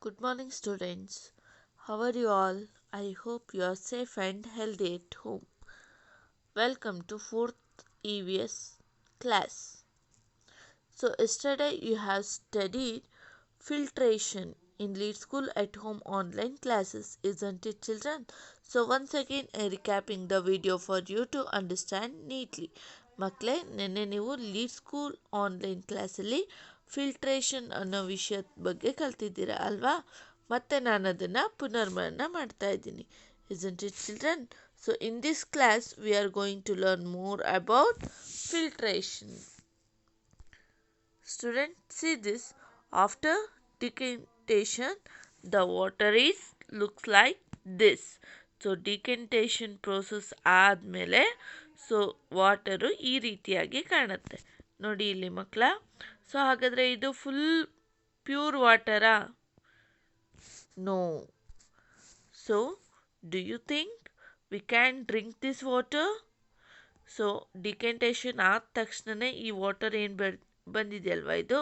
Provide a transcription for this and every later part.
Good morning, students. How are you all? I hope you are safe and healthy at home. Welcome to 4th EVS class. So, yesterday you have studied filtration in Lead School at Home online classes, isn't it, children? So, once again, I recapping the video for you to understand neatly. ಮಕ್ಕಳೇ ನಿನ್ನೆ ನೀವು lead school online ಕ್ಲಾಸಲ್ಲಿ filtration ಅನ್ನೋ ವಿಷಯದ ಬಗ್ಗೆ ಕಲ್ತಿದ್ದೀರಾ ಅಲ್ವಾ? ಮತ್ತೆ ನಾನು ಅದನ್ನು ಪುನರ್ಮರಣ ಮಾಡ್ತಾ ಇದ್ದೀನಿ. Isn't it, children? So in this class we are going to learn more about filtration. Students, see this. After decantation, the water looks like this. So decantation process ಆದಮೇಲೆ ಸೊ ವಾಟರು ಈ ರೀತಿಯಾಗಿ ಕಾಣುತ್ತೆ ನೋಡಿ ಇಲ್ಲಿ ಮಕ್ಕಳ. ಸೊ ಹಾಗಾದರೆ ಇದು full pure ವಾಟರಾ? No. So do you think we can drink this water? So decantation ಆದ ತಕ್ಷಣವೇ ಈ ವಾಟರ್ ಏನು ಬಂದಿದೆಯಲ್ವ ಇದು,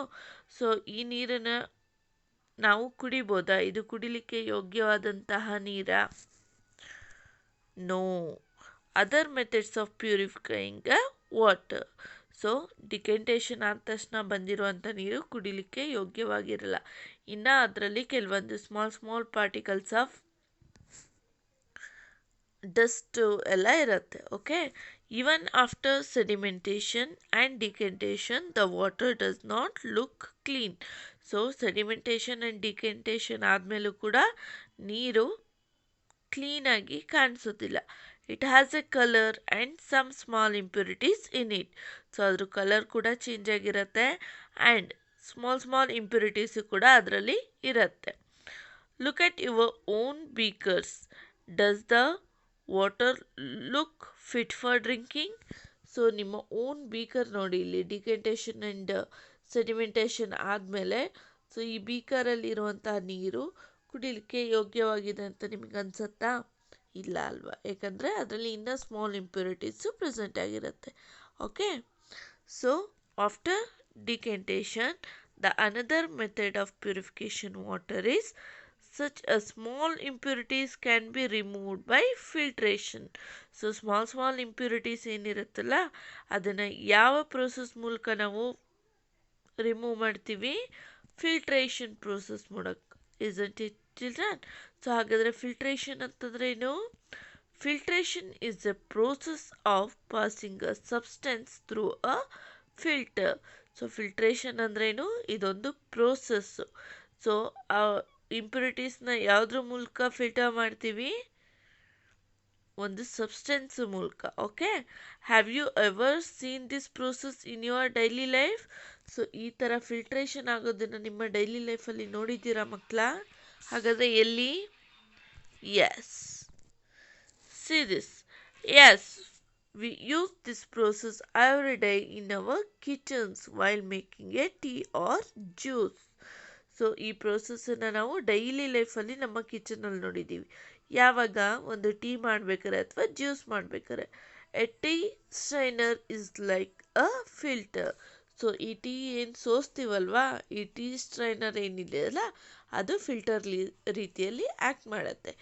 ಸೊ ಈ ನೀರನ್ನು ನಾವು ಕುಡಿಬೋದಾ? ಇದು ಕುಡಿಲಿಕ್ಕೆ ಯೋಗ್ಯವಾದಂತಹ ನೀರಾ? No. Other methods of purifying water. So decantation ಆದ ತಕ್ಷಣ ಬಂದಿರುವಂಥ ನೀರು ಕುಡಿಲಿಕ್ಕೆ ಯೋಗ್ಯವಾಗಿರಲ್ಲ. ಇನ್ನು ಅದರಲ್ಲಿ ಕೆಲವೊಂದು ಸ್ಮಾಲ್ ಪಾರ್ಟಿಕಲ್ಸ್ ಆಫ್ ಡಸ್ಟ್ ಎಲ್ಲ ಇರುತ್ತೆ. Okay, even after sedimentation and decantation the water does not look clean. So sedimentation and decantation ಆದಮೇಲೂ ಕೂಡ ನೀರು ಕ್ಲೀನಾಗಿ ಕಾಣಿಸೋದಿಲ್ಲ. It has a colour and some small impurities in it. So ಅದ್ರ colour ಕೂಡ change ಆಗಿರುತ್ತೆ ಆ್ಯಂಡ್ ಸ್ಮಾಲ್ ಇಂಪ್ಯೂರಿಟೀಸು ಕೂಡ ಅದರಲ್ಲಿ ಇರುತ್ತೆ. Look at your own beakers. Does the water look fit for drinking? So ನಿಮ್ಮ ಓನ್ ಬೀಕರ್ ನೋಡಿ, ಇಲ್ಲಿ decantation and sedimentation ಆದಮೇಲೆ ಸೊ ಈ ಬೀಕರಲ್ಲಿರುವಂತಹ ನೀರು ಕುಡಿಲಿಕ್ಕೆ ಯೋಗ್ಯವಾಗಿದೆ ಅಂತ ನಿಮಗೆ ಅನ್ಸುತ್ತಾ? ಇಲ್ಲ ಅಲ್ವಾ, ಯಾಕಂದರೆ ಅದರಲ್ಲಿ ಇನ್ನೂ ಸ್ಮಾಲ್ ಇಂಪ್ಯೂರಿಟೀಸು ಪ್ರೆಸೆಂಟ್ ಆಗಿರುತ್ತೆ. Okay, so after decantation the another method of purification water is such a small impurities can be removed by filtration. So small impurities ಏನಿರುತ್ತಲ್ಲ ಅದನ್ನು ಯಾವ ಪ್ರೋಸೆಸ್ ಮೂಲಕ ನಾವು ರಿಮೂವ್ ಮಾಡ್ತೀವಿ? ಫಿಲ್ಟ್ರೇಷನ್ ಪ್ರೋಸೆಸ್ ಮೂಲಕ. isn't it, children? ಸೊ ಹಾಗಾದರೆ filtration ಅಂತಂದ್ರೆ ಏನು? Filtration is a process of passing a substance through a filter. So filtration ಅಂದ್ರೇನು? ಇದೊಂದು ಪ್ರೋಸೆಸ್ಸು. ಸೊ ಆ ಇಂಪ್ಯೂರಿಟೀಸ್ನ ಯಾವುದ್ರ ಮೂಲಕ ಫಿಲ್ಟರ್ ಮಾಡ್ತೀವಿ? ಒಂದು ಸಬ್ಸ್ಟೆನ್ಸ್ ಮೂಲಕ. Okay, have you ever seen this process in your daily life? So ಈ ಥರ ಫಿಲ್ಟ್ರೇಷನ್ ಆಗೋದನ್ನು ನಿಮ್ಮ ಡೈಲಿ ಲೈಫಲ್ಲಿ ನೋಡಿದ್ದೀರಾ ಮಕ್ಕಳ? ಹಾಗಾದರೆ ಎಲ್ಲಿ? Yes, see this. Yes, we use this process every day in our kitchens while making a tea or juice. So ಈ ಪ್ರೋಸೆಸ್ಸನ್ನು ನಾವು ಡೈಲಿ ಲೈಫಲ್ಲಿ ನಮ್ಮ ಕಿಚನಲ್ಲಿ ನೋಡಿದ್ದೀವಿ. ಯಾವಾಗ? ಒಂದು ಟೀ ಮಾಡಬೇಕಾರೆ ಅಥವಾ ಜ್ಯೂಸ್ ಮಾಡಬೇಕಾರೆ. A tea strainer is like a filter. So ಈ ಟೀ ಏನು ಸೋಸ್ತೀವಲ್ವಾ, ಈ ಟೀ ಸ್ಟ್ರೈನರ್ ಏನಿದೆ ಅಲ್ಲ ಅದು ಫಿಲ್ಟರ್ ರೀತಿಯಲ್ಲಿ ಆ್ಯಕ್ಟ್ ಮಾಡುತ್ತೆ.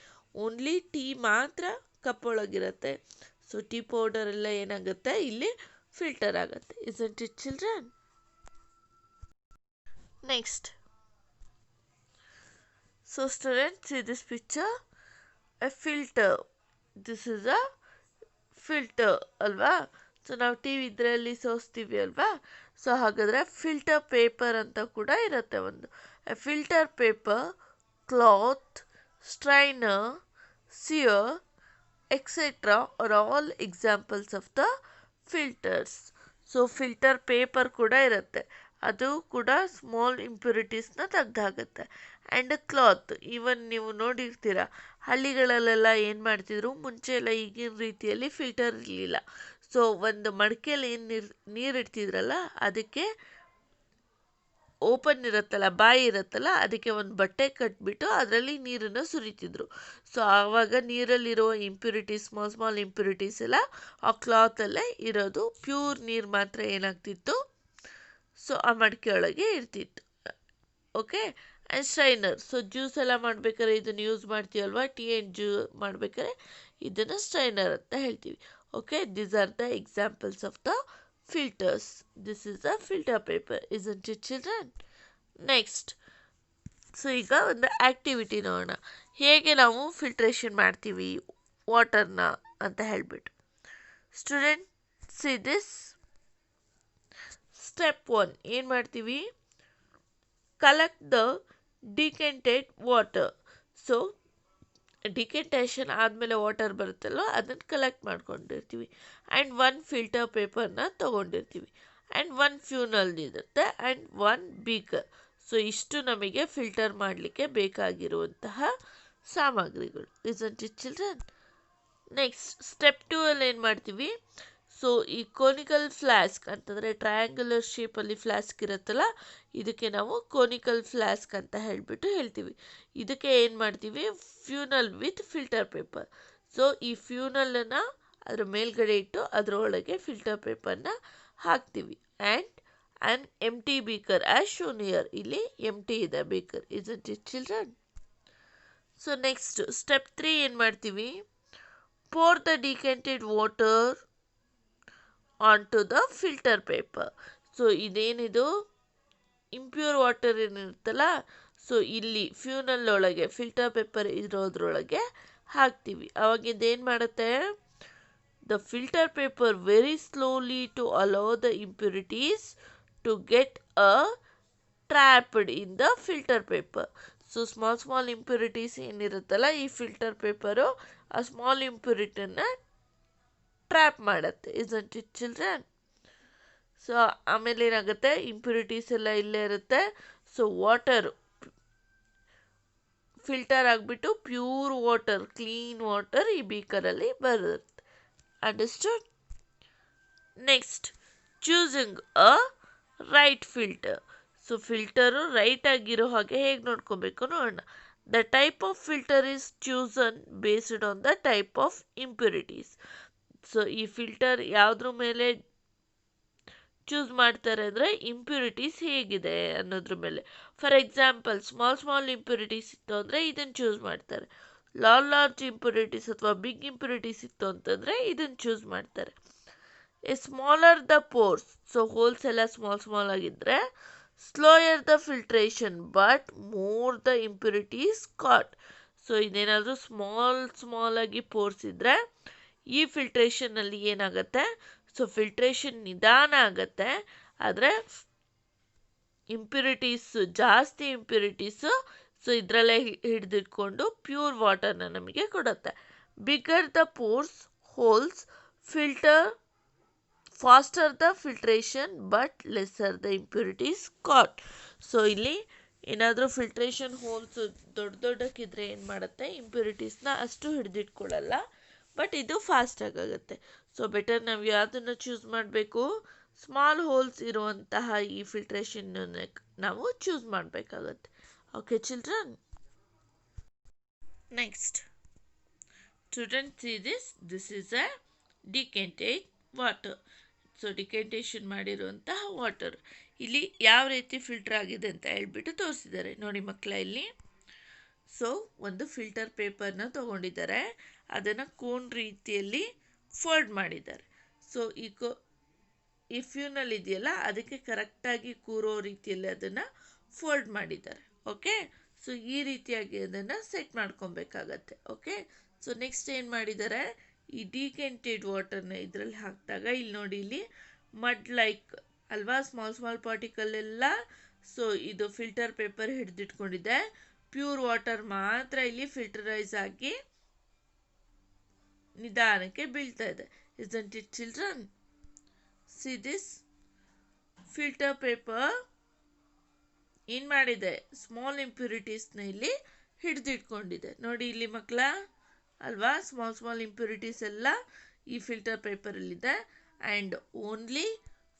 ಓನ್ಲಿ ಟೀ ಮಾತ್ರ ಕಪ್ಪೊಳಗಿರುತ್ತೆ. ಸೊ ಟೀ ಪೌಡರ್ ಎಲ್ಲ ಏನಾಗುತ್ತೆ ಇಲ್ಲಿ ಫಿಲ್ಟರ್ ಆಗುತ್ತೆ. isn't it, children? Next. So students, see this picture. A filter. This is a filter ಅಲ್ವಾ? ಸೊ ನಾವು ಟಿ ವಿ ಇದರಲ್ಲಿ ಸೋಸ್ತೀವಿ ಅಲ್ವಾ? ಸೊ ಹಾಗಾದರೆ ಫಿಲ್ಟರ್ ಪೇಪರ್ ಅಂತ ಕೂಡ ಇರುತ್ತೆ ಒಂದು. A filter paper, cloth, strainer, sieve, etcetera are all examples of the filters. So filter paper ಕೂಡ ಇರುತ್ತೆ, ಅದು ಕೂಡ ಸ್ಮಾಲ್ ಇಂಪ್ಯೂರಿಟೀಸ್ನ ತೆಗ್ದಾಗುತ್ತೆ. ಆ್ಯಂಡ್ ಕ್ಲಾತ್, ಈವನ್ ನೀವು ನೋಡಿರ್ತೀರ ಹಳ್ಳಿಗಳಲ್ಲೆಲ್ಲ ಏನು ಮಾಡ್ತಿದ್ರು, ಮುಂಚೆ ಎಲ್ಲ ಈಗಿನ ರೀತಿಯಲ್ಲಿ ಫಿಲ್ಟರ್ ಇರಲಿಲ್ಲ. ಸೊ ಒಂದು ಮಡಿಕೆಯಲ್ಲಿ ಏನು ನೀರು ಇಡ್ತಿದ್ರಲ್ಲ ಅದಕ್ಕೆ ಓಪನ್ ಇರುತ್ತಲ್ಲ, ಬಾಯಿ ಇರುತ್ತಲ್ಲ, ಅದಕ್ಕೆ ಒಂದು ಬಟ್ಟೆ ಕಟ್ಬಿಟ್ಟು ಅದರಲ್ಲಿ ನೀರನ್ನು ಸುರಿತಿದ್ರು. ಸೊ ಆವಾಗ ನೀರಲ್ಲಿರೋ ಇಂಪ್ಯೂರಿಟೀಸ್, ಸ್ಮಾಲ್ ಇಂಪ್ಯೂರಿಟೀಸ್ ಎಲ್ಲ ಆ ಕ್ಲಾತಲ್ಲೇ ಇರೋದು. ಪ್ಯೂರ್ ನೀರು ಮಾತ್ರ ಏನಾಗ್ತಿತ್ತು? ಸೊ ಆ ಮಡಿಕೆ ಒಳಗೆ ಇರ್ತಿತ್ತು. Okay, and strainer. So juice ಎಲ್ಲ ಮಾಡ್ಬೇಕಾದ್ರೆ ಇದನ್ನು ಯೂಸ್ ಮಾಡ್ತೀವಲ್ವಾ, ಟೀ ಆ್ಯಂಡ್ ಜ್ಯೂ ಮಾಡ್ಬೇಕಾದ್ರೆ ಇದನ್ನು ಸ್ಟ್ರೈನರ್ ಅಂತ ಹೇಳ್ತೀವಿ. Okay, these are the examples of the filters. This is the filter paper, isn't it children? Next, so ಈಗ ಒಂದು ಆ್ಯಕ್ಟಿವಿಟಿ ನೋಡೋಣ, ಹೇಗೆ ನಾವು ಫಿಲ್ಟ್ರೇಷನ್ ಮಾಡ್ತೀವಿ ವಾಟರ್ನ ಅಂತ ಹೇಳ್ಬಿಟ್ಟು. ಸ್ಟೂಡೆಂಟ್, ಸಿ ದಿಸ್ ಸ್ಟೆಪ್ 1 ಏನು ಮಾಡ್ತೀವಿ, collect the decanted water. So ಡಿಕೆಂಟೇಷನ್ ಆದಮೇಲೆ ವಾಟರ್ ಬರುತ್ತಲ್ವ, ಅದನ್ನು ಕಲೆಕ್ಟ್ ಮಾಡ್ಕೊಂಡಿರ್ತೀವಿ. ಆ್ಯಂಡ್ 1 ಫಿಲ್ಟರ್ ಪೇಪರ್ನ ತೊಗೊಂಡಿರ್ತೀವಿ. ಆ್ಯಂಡ್ 1 ಫ್ಯೂನಲ್ ಇರುತ್ತೆ ಆ್ಯಂಡ್ 1 ಬೀಕರ್. ಸೊ ಇಷ್ಟು ನಮಗೆ ಫಿಲ್ಟರ್ ಮಾಡಲಿಕ್ಕೆ ಬೇಕಾಗಿರುವಂತಹ ಸಾಮಗ್ರಿಗಳು. Isn't it children? Next, step 2 ಅಲ್ಲಿ ಏನು ಮಾಡ್ತೀವಿ, ಸೊ ಈ ಕೋನಿಕಲ್ ಫ್ಲಾಸ್ಕ್ ಅಂತಂದರೆ ಟ್ರಯಾಂಗ್ಯುಲರ್ ಶೇಪಲ್ಲಿ ಫ್ಲಾಸ್ಕ್ ಇರುತ್ತಲ್ಲ, ಇದಕ್ಕೆ ನಾವು ಕೋನಿಕಲ್ ಫ್ಲಾಸ್ಕ್ ಅಂತ ಹೇಳ್ತೀವಿ. ಇದಕ್ಕೆ ಏನು ಮಾಡ್ತೀವಿ, funnel with filter paper. So ಈ ಫ್ಯೂನಲನ್ನು ಅದರ ಮೇಲ್ಗಡೆ ಇಟ್ಟು ಅದರೊಳಗೆ ಫಿಲ್ಟರ್ ಪೇಪರ್ನ ಹಾಕ್ತೀವಿ. And an empty beaker as shown here. ಇಲ್ಲಿ ಎಂಟಿ ಇದೆ beaker. Isn't it children? So next step 3 ಏನು ಮಾಡ್ತೀವಿ, pour the decanted water on to the filter paper. So ಇದೇನಿದು ಇಂಪ್ಯೂರ್ ವಾಟರ್ ಏನಿರುತ್ತಲ್ಲ, ಸೊ ಇಲ್ಲಿ ಫ್ಯೂನಲ್ ಒಳಗೆ ಫಿಲ್ಟರ್ ಪೇಪರ್ ಇರೋದ್ರೊಳಗೆ ಹಾಕ್ತೀವಿ. ಅವಾಗ ಇದೇನು ಮಾಡುತ್ತೆ, the filter paper very slowly to allow the impurities to get a trapped in the filter paper. So small impurities ಏನಿರುತ್ತಲ್ಲ, ಈ ಫಿಲ್ಟರ್ ಪೇಪರು ಆ ಸ್ಮಾಲ್ ಇಂಪ್ಯೂರಿಟಿನ ಟ್ರ್ಯಾಪ್ ಮಾಡುತ್ತೆ. Isn't it children? ಸೊ ಆಮೇಲೆ ಏನಾಗುತ್ತೆ, ಇಂಪ್ಯೂರಿಟೀಸ್ ಎಲ್ಲ ಇಲ್ಲೇ ಇರುತ್ತೆ. ಸೊ ವಾಟರ್ ಫಿಲ್ಟರ್ ಆಗಿಬಿಟ್ಟು ಪ್ಯೂರ್ ವಾಟರ್, ಕ್ಲೀನ್ ವಾಟರ್ ಈ ಬೀಕರಲ್ಲಿ ಬರುತ್ತೆ. Understood? Next, choosing a right filter. So filter right ಆಗಿರೋ ಹಾಗೆ ಹೇಗೆ ನೋಡ್ಕೋಬೇಕು ನೋಡೋಣ. The type of filter is chosen based on the type of impurities. So ಈ ಫಿಲ್ಟರ್ ಯಾವುದ್ರ ಮೇಲೆ ಚೂಸ್ ಮಾಡ್ತಾರೆ ಅಂದರೆ ಇಂಪ್ಯೂರಿಟೀಸ್ ಹೇಗಿದೆ ಅನ್ನೋದ್ರ ಮೇಲೆ. ಫಾರ್ ಎಕ್ಸಾಂಪಲ್, ಸ್ಮಾಲ್ ಇಂಪ್ಯೂರಿಟೀಸ್ ಇತ್ತು ಅಂದರೆ ಇದನ್ನು ಚೂಸ್ ಮಾಡ್ತಾರೆ. ಲಾರ್ಜ್ ಇಂಪ್ಯೂರಿಟೀಸ್ ಅಥವಾ ಬಿಗ್ ಇಂಪ್ಯೂರಿಟೀಸ್ ಇತ್ತು ಅಂತಂದರೆ ಇದನ್ನು ಚೂಸ್ ಮಾಡ್ತಾರೆ. A smaller the pores, so holes ಎಲ್ಲ ಸ್ಮಾಲ್ ಆಗಿದ್ದರೆ slower the filtration but more the impurities caught. So ಇದೇನಾದರೂ ಸ್ಮಾಲ್ ಆಗಿ ಪೋರ್ಸ್ ಇದ್ದರೆ ಈ ಫಿಲ್ಟ್ರೇಷನ್ನಲ್ಲಿ ಏನಾಗುತ್ತೆ, ಸೊ ಫಿಲ್ಟ್ರೇಷನ್ ನಿಧಾನ ಆಗುತ್ತೆ, ಆದರೆ ಜಾಸ್ತಿ ಇಂಪ್ಯೂರಿಟೀಸು ಸೊ ಇದರಲ್ಲೇ ಹಿಡಿದಿಟ್ಕೊಂಡು ಪ್ಯೂರ್ ವಾಟರ್ನ ನಮಗೆ ಕೊಡುತ್ತೆ. Bigger the pores holes filter faster the filtration but lesser the impurities caught. So ಇಲ್ಲಿ ಏನಾದರೂ ಫಿಲ್ಟ್ರೇಷನ್ ಹೋಲ್ಸ್ ದೊಡ್ಡಕ್ಕಿದ್ರೆ ಏನು ಮಾಡುತ್ತೆ, ಇಂಪ್ಯೂರಿಟೀಸ್ನ ಅಷ್ಟು ಹಿಡಿದಿಟ್ಕೊಳ್ಳಲ್ಲ, ಬಟ್ ಇದು ಫಾಸ್ಟಾಗಿ ಆಗುತ್ತೆ. ಸೊ ಬೆಟರ್ ನಾವು ಯಾವುದನ್ನು ಚೂಸ್ ಮಾಡಬೇಕು, ಸ್ಮಾಲ್ ಹೋಲ್ಸ್ ಇರುವಂತಹ ಈ ಫಿಲ್ಟ್ರೇಷನ್ ನಾವು ಚೂಸ್ ಮಾಡಬೇಕಾಗತ್ತೆ. Okay children? Next, student see this is a decanted water. So decantation ಮಾಡಿರುವಂತಹ ವಾಟರ್ ಇಲ್ಲಿ ಯಾವ ರೀತಿ ಫಿಲ್ಟರ್ ಆಗಿದೆ ಅಂತ ಹೇಳ್ಬಿಟ್ಟು ತೋರಿಸಿದ್ದಾರೆ ನೋಡಿ ಮಕ್ಕಳ. ಇಲ್ಲಿ ಸೊ ಒಂದು ಫಿಲ್ಟರ್ ಪೇಪರ್ನ ತೊಗೊಂಡಿದ್ದಾರೆ, ಅದನ್ನು ಕೋನ್ ರೀತಿಯಲ್ಲಿ ಫೋಲ್ಡ್ ಮಾಡಿದ್ದಾರೆ. ಸೊ ಈ ಫ್ಯೂನಲ್ ಇದೆಯಲ್ಲ, ಅದಕ್ಕೆ ಕರೆಕ್ಟಾಗಿ ಕೂರೋ ರೀತಿಯಲ್ಲಿ ಅದನ್ನು ಫೋಲ್ಡ್ ಮಾಡಿದ್ದಾರೆ. ಓಕೆ, ಸೊ ಈ ರೀತಿಯಾಗಿ ಅದನ್ನು ಸೆಟ್ ಮಾಡ್ಕೊಬೇಕಾಗತ್ತೆ. ಓಕೆ, ಸೊ ನೆಕ್ಸ್ಟ್ ಏನು ಮಾಡಿದ್ದಾರೆ, ಈ ಡಿಕೆಂಟೆಡ್ ವಾಟರ್ನ ಇದರಲ್ಲಿ ಹಾಕಿದಾಗ ಇಲ್ಲಿ ನೋಡಿ, ಇಲ್ಲಿ ಮಡ್ ಲೈಕ್ ಅಲ್ವಾ, ಸ್ಮಾಲ್ ಪಾರ್ಟಿಕಲ್ ಎಲ್ಲ. ಸೊ ಇದು ಫಿಲ್ಟರ್ ಪೇಪರ್ ಹಿಡಿದಿಟ್ಕೊಂಡಿದೆ, ಪ್ಯೂರ್ ವಾಟರ್ ಮಾತ್ರ ಇಲ್ಲಿ ಫಿಲ್ಟರೈಸ್ ಆಗಿ ನಿಧಾನಕ್ಕೆ ಬೀಳ್ತಾ ಇದೆ. Isn't it children? See this filter paper ಏನು ಮಾಡಿದೆ, ಸ್ಮಾಲ್ ಇಂಪ್ಯೂರಿಟೀಸ್ನ ಇಲ್ಲಿ ಹಿಡಿದಿಟ್ಕೊಂಡಿದೆ ನೋಡಿ ಇಲ್ಲಿ ಮಕ್ಕಳ ಅಲ್ವಾ. ಸ್ಮಾಲ್ ಇಂಪ್ಯೂರಿಟೀಸ್ ಎಲ್ಲ ಈ ಫಿಲ್ಟರ್ ಪೇಪರಲ್ಲಿದೆ. ಆ್ಯಂಡ್ ಓನ್ಲಿ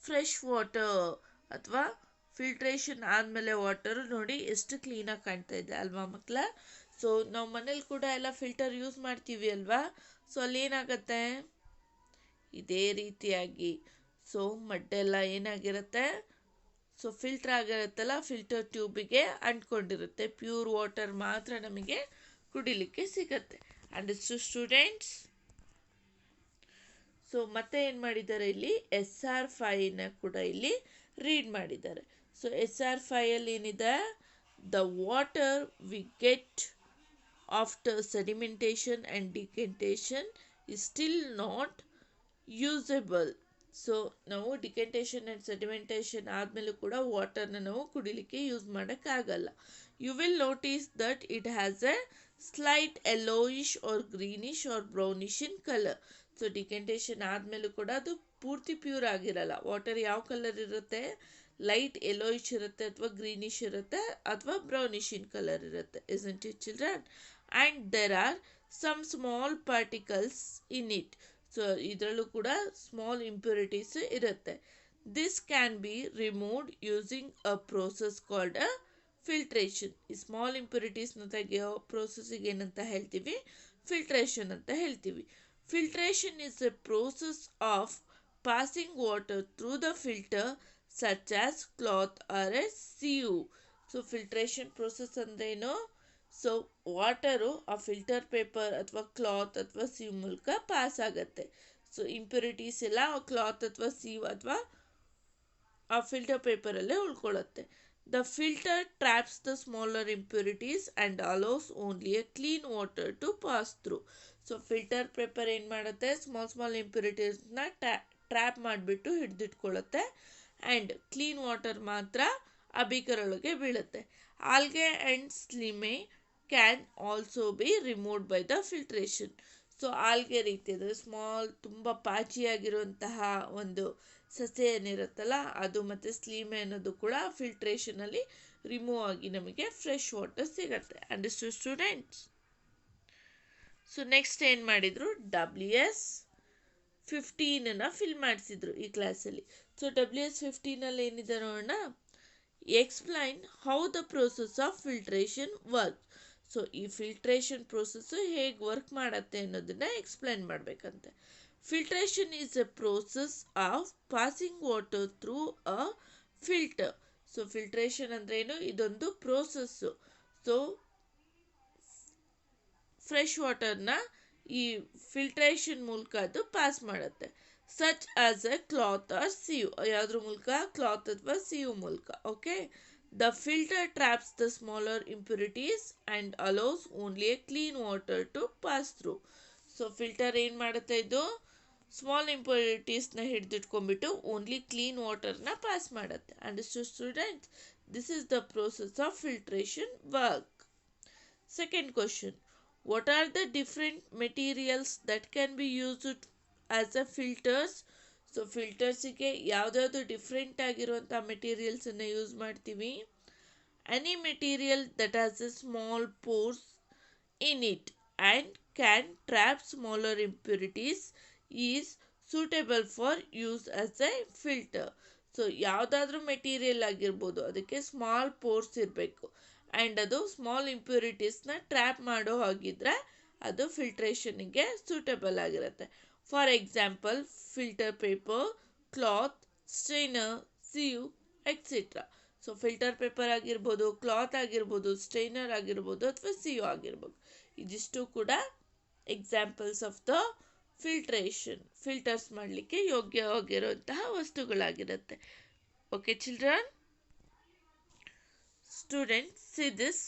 ಫ್ರೆಶ್ ವಾಟರ್ ಅಥವಾ ಫಿಲ್ಟ್ರೇಷನ್ ಆದಮೇಲೆ ವಾಟರು ನೋಡಿ ಎಷ್ಟು ಕ್ಲೀನಾಗಿ ಕಾಣ್ತಾ ಇದೆ ಅಲ್ವಾ ಮಕ್ಕಳ. ಸೊ ನಾವು ಮನೇಲಿ ಕೂಡ ಎಲ್ಲ ಫಿಲ್ಟರ್ ಯೂಸ್ ಮಾಡ್ತೀವಿ ಅಲ್ವಾ. ಸೊ ಅಲ್ಲಿ ಏನಾಗುತ್ತೆ, ಇದೇ ರೀತಿಯಾಗಿ ಸೊ ಮಡ್ಡೆಲ್ಲ ಏನಾಗಿರುತ್ತೆ, ಸೊ ಫಿಲ್ಟರ್ ಆಗಿರುತ್ತಲ್ಲ, ಫಿಲ್ಟರ್ ಟ್ಯೂಬಿಗೆ ಅಂಟ್ಕೊಂಡಿರುತ್ತೆ. ಪ್ಯೂರ್ ವಾಟರ್ ಮಾತ್ರ ನಮಗೆ ಕುಡಿಲಿಕ್ಕೆ ಸಿಗತ್ತೆ. Understood students? ಸೊ ಮತ್ತೆ ಏನು ಮಾಡಿದ್ದಾರೆ ಇಲ್ಲಿ, SR5ನ ಕೂಡ ಇಲ್ಲಿ ರೀಡ್ ಮಾಡಿದ್ದಾರೆ. ಸೊ SR5 ಏನಿದೆ, the water we get after sedimentation and decantation is still not usable. So ನಾವು ಡಿಕೆಂಟೇಷನ್ ಆ್ಯಂಡ್ ಸೆಡಿಮೆಂಟೇಷನ್ ಆದಮೇಲೂ ಕೂಡ ವಾಟರ್ನ ನಾವು ಕುಡಿಲಿಕ್ಕೆ ಯೂಸ್ ಮಾಡೋಕ್ಕಾಗಲ್ಲ. You will notice that it has a slight yellowish or greenish or brownish in colour. So decantation ಆದಮೇಲೂ ಕೂಡ ಅದು ಪೂರ್ತಿ pure ಆಗಿರಲ್ಲ. ವಾಟರ್ ಯಾವ ಕಲರ್ ಇರುತ್ತೆ, ಲೈಟ್ ಯೆಲ್ಲೋಯಿಶ್ ಇರುತ್ತೆ, ಅಥವಾ ಗ್ರೀನಿಶ್ ಇರುತ್ತೆ, ಅಥವಾ ಬ್ರೌನಿಶ್ ಇನ್ ಕಲರ್ ಇರುತ್ತೆ. Isn't it children? And there are some small particles in it. So ಇದರಲ್ಲೂ ಕೂಡ ಸ್ಮಾಲ್ ಇಂಪ್ಯೂರಿಟೀಸ್ ಇರುತ್ತೆ. This can be removed using a process called a filtration. ಈ ಸ್ಮಾಲ್ ಇಂಪ್ಯೂರಿಟೀಸ್ನ ತೆಗೆಯೋ ಪ್ರೋಸೆಸ್ಸಿಗೆ ಏನಂತ ಹೇಳ್ತೀವಿ, ಫಿಲ್ಟ್ರೇಷನ್ ಅಂತ ಹೇಳ್ತೀವಿ. Filtration is a process of passing water through the filter such as cloth or a sieve. So filtration process ಅಂದ್ರೇನು, so water ಆ ಫಿಲ್ಟರ್ ಪೇಪರ್ ಅಥವಾ ಕ್ಲಾತ್ ಅಥವಾ ಸಿವ್ ಮೂಲಕ ಪಾಸ್ ಆಗುತ್ತೆ. ಸೊ ಇಂಪ್ಯೂರಿಟೀಸ್ ಎಲ್ಲ ಆ ಕ್ಲಾತ್ ಅಥವಾ ಸಿವ್ ಅಥವಾ ಆ ಫಿಲ್ಟರ್ ಪೇಪರಲ್ಲೇ ಉಳ್ಕೊಳ್ಳುತ್ತೆ. The filter traps the smaller impurities and allows only a clean water to pass through. So filter paper ಏನು ಮಾಡುತ್ತೆ, ಸ್ಮಾಲ್ ಇಂಪ್ಯೂರಿಟೀಸ್ನ ಟ್ರ್ಯಾಪ್ ಮಾಡಿಬಿಟ್ಟು ಹಿಡಿದಿಟ್ಕೊಳ್ಳುತ್ತೆ, ಆ್ಯಂಡ್ ಕ್ಲೀನ್ ವಾಟರ್ ಮಾತ್ರ ಆ ಬೀಕರೊಳಗೆ ಬೀಳುತ್ತೆ. Algae and slime can also be removed by the filtration. So algae ರೀತಿ ಅಂದರೆ ಸ್ಮಾಲ್ ತುಂಬ ಪಾಚಿಯಾಗಿರುವಂತಹ ಒಂದು ಸಸ್ಯ ಏನಿರುತ್ತಲ್ಲ ಅದು, ಮತ್ತು ಸ್ಲೀಮೆ ಅನ್ನೋದು ಕೂಡ ಫಿಲ್ಟ್ರೇಷನಲ್ಲಿ ರಿಮೂವ್ ಆಗಿ ನಮಗೆ ಫ್ರೆಶ್ ವಾಟರ್ ಸಿಗುತ್ತೆ. Understood students? ಸೊ ನೆಕ್ಸ್ಟ್ ಏನು ಮಾಡಿದರು, WS15 ಫಿಲ್ ಮಾಡಿಸಿದ್ರು ಈ ಕ್ಲಾಸಲ್ಲಿ. ಸೊ WS15 ಏನಿದೆ ನೋಡೋಣ, explain how the process of filtration work. So ಈ ಫಿಲ್ಟ್ರೇಷನ್ ಪ್ರೋಸೆಸ್ಸು ಹೇಗೆ ವರ್ಕ್ ಮಾಡುತ್ತೆ ಅನ್ನೋದನ್ನ ಎಕ್ಸ್ಪ್ಲೈನ್ ಮಾಡಬೇಕಂತೆ. Filtration is a process of passing water through a filter. So filtration ಅಂದ್ರೇನು, ಇದೊಂದು ಪ್ರೋಸೆಸ್ಸು. ಸೊ ಫ್ರೆಶ್ ವಾಟರ್ನ ಈ ಫಿಲ್ಟ್ರೇಷನ್ ಮೂಲಕ ಅದು ಪಾಸ್ ಮಾಡುತ್ತೆ. Such as a cloth or sieve, ಯಾವುದ್ರ ಮೂಲಕ, ಕ್ಲಾತ್ ಅಥವಾ ಸಿಯು ಮೂಲಕ. Okay, the filter traps the smaller impurities and allows only a clean water to pass through. So filter ಏನು ಮಾಡುತ್ತೆ, ಇದು ಸ್ಮಾಲ್ ಇಂಪ್ಯೂರಿಟೀಸ್ನ ಹಿಡಿದಿಟ್ಕೊಂಡ್ಬಿಟ್ಟು ಓನ್ಲಿ ಕ್ಲೀನ್ ವಾಟರ್ನ ಪಾಸ್ ಮಾಡುತ್ತೆ. Understood students? This is the process of filtration work. Second question, what are the different materials that can be used as a filters? So ಫಿಲ್ಟರ್ಸಿಗೆ ಯಾವುದಾದ್ರು different ಆಗಿರುವಂಥ ಮೆಟೀರಿಯಲ್ಸನ್ನು ಯೂಸ್ ಮಾಡ್ತೀವಿ. Any material that has a small pores in it and can trap smaller impurities is suitable for use as a filter. So ಯಾವುದಾದ್ರೂ material ಆಗಿರ್ಬೋದು, ಅದಕ್ಕೆ small pores ಇರಬೇಕು and ಅದು ಸ್ಮಾಲ್ ಇಂಪ್ಯೂರಿಟೀಸ್ನ ಟ್ರ್ಯಾಪ್ ಮಾಡೋ ಹಾಗಿದ್ರೆ ಅದು ಫಿಲ್ಟ್ರೇಷನ್ಗೆ ಸೂಟೇಬಲ್ ಆಗಿರುತ್ತೆ. For example filter paper, cloth, strainer, sieve etcetera. So filter paper ಆಗಿರ್ಬೋದು, ಕ್ಲಾತ್ ಆಗಿರ್ಬೋದು, ಸ್ಟ್ರೈನರ್ ಆಗಿರ್ಬೋದು, ಅಥವಾ ಸಿಯು ಆಗಿರ್ಬೋದು. ಇದಿಷ್ಟು ಕೂಡ examples of the filtration, filters ಮಾಡಲಿಕ್ಕೆ ಯೋಗ್ಯವಾಗಿರುವಂತಹ ವಸ್ತುಗಳಾಗಿರುತ್ತೆ. Okay children? Students, see this.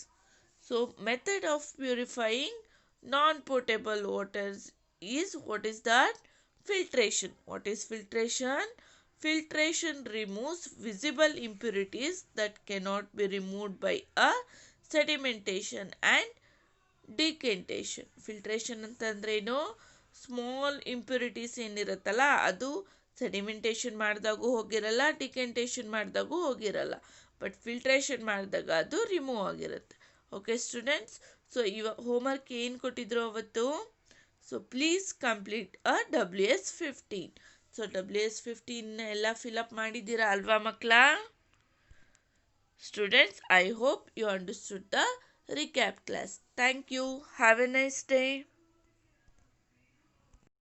So method of purifying non-potable waters is, what is that? Filtration. What is filtration? Filtration removes visible impurities that cannot be removed by a sedimentation and decantation. Filtration ಅಂತಂದ್ರೇನು, small impurities ಏನಿರುತ್ತಲ್ಲ ಅದು sedimentation ಮಾಡಿದಾಗೂ ಹೋಗಿರಲ್ಲ, decantation ಮಾಡಿದಾಗೂ ಹೋಗಿರಲ್ಲ, but filtration ಮಾಡಿದಾಗ ಅದು remove ಆಗಿರುತ್ತೆ. Okay students? ಸೊ ಇವಾಗ ಹೋಮ್ವರ್ಕ್ ಏನು ಕೊಟ್ಟಿದ್ರು ಅವತ್ತು, so please complete a WS15. So WS15 ಎಲ್ಲ ಫಿಲಪ್ ಮಾಡಿದ್ದೀರಾ ಅಲ್ವಾ ಮಕ್ಕಳ? Students, I hope you understood the recap class. Thank you. Have a nice day.